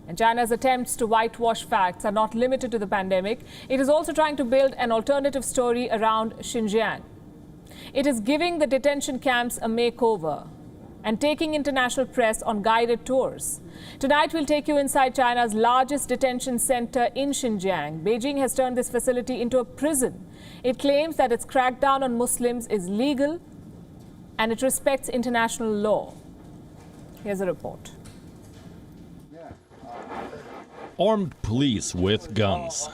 And China's attempts to whitewash facts are not limited to the pandemic. It is also trying to build an alternative story around Xinjiang. It is giving the detention camps a makeover and taking international press on guided tours. Tonight, we'll take you inside China's largest detention center in Xinjiang. Beijing has turned this facility into a prison. It claims that its crackdown on Muslims is legal and it respects international law. Here's a report. Armed police with guns,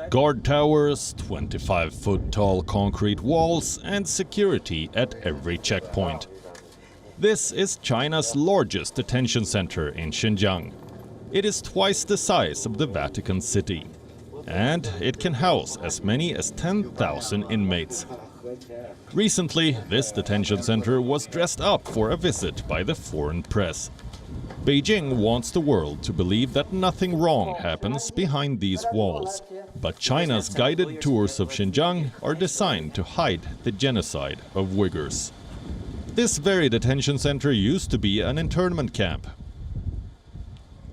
guard towers, 25-foot-tall concrete walls, and security at every checkpoint. This is China's largest detention center in Xinjiang. It is twice the size of the Vatican City, and it can house as many as 10,000 inmates. Recently, this detention center was dressed up for a visit by the foreign press. Beijing wants the world to believe that nothing wrong happens behind these walls. But China's guided tours of Xinjiang are designed to hide the genocide of Uighurs. This very detention center used to be an internment camp.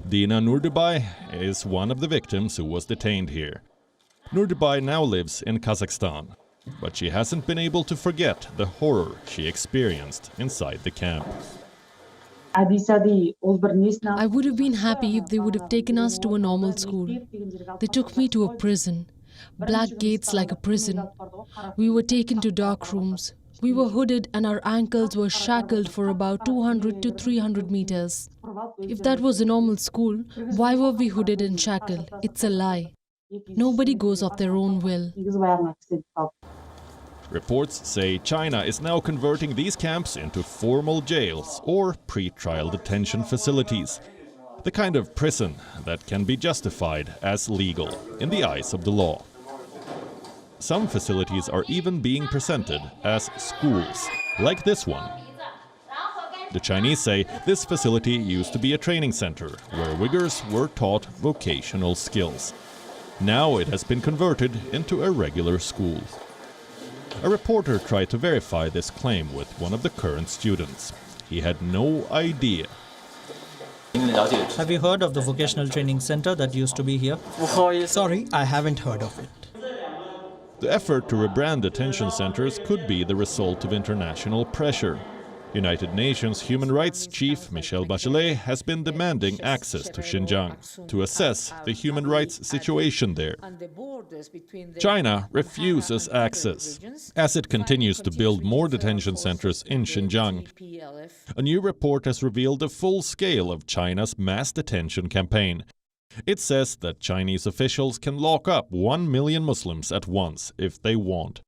Dina Nurdubai is one of the victims who was detained here. Nurdubai now lives in Kazakhstan, but she hasn't been able to forget the horror she experienced inside the camp. I would have been happy if they would have taken us to a normal school. They took me to a prison. Black gates like a prison. We were taken to dark rooms. We were hooded and our ankles were shackled for about 200 to 300 meters. If that was a normal school, why were we hooded and shackled? It's a lie. Nobody goes of their own will. Reports say China is now converting these camps into formal jails or pre-trial detention facilities. The kind of prison that can be justified as legal in the eyes of the law. Some facilities are even being presented as schools, like this one. The Chinese say this facility used to be a training center where Uighurs were taught vocational skills. Now it has been converted into a regular school. A reporter tried to verify this claim with one of the current students. He had no idea. Have you heard of the vocational training center that used to be here? Sorry, I haven't heard of it. The effort to rebrand detention centers could be the result of international pressure. United Nations Human Rights Chief Michelle Bachelet has been demanding access to Xinjiang to assess the human rights situation there. China refuses access as it continues to build more detention centers in Xinjiang. A new report has revealed the full scale of China's mass detention campaign. It says that Chinese officials can lock up 1 million Muslims at once if they want.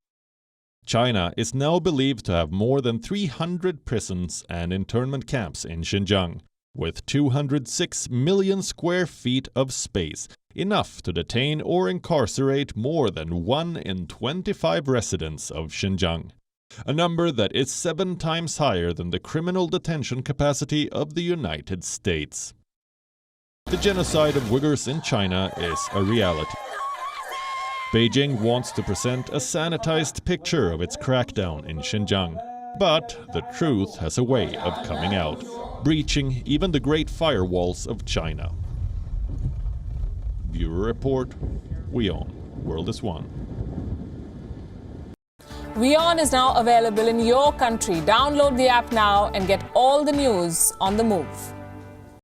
China is now believed to have more than 300 prisons and internment camps in Xinjiang, with 206 million square feet of space, enough to detain or incarcerate more than 1 in 25 residents of Xinjiang, a number that is 7 times higher than the criminal detention capacity of the United States. The genocide of Uighurs in China is a reality. Beijing wants to present a sanitized picture of its crackdown in Xinjiang. But the truth has a way of coming out, breaching even the great firewalls of China. Bureau Report, WION, World is One. WION is now available in your country. Download the app now and get all the news on the move.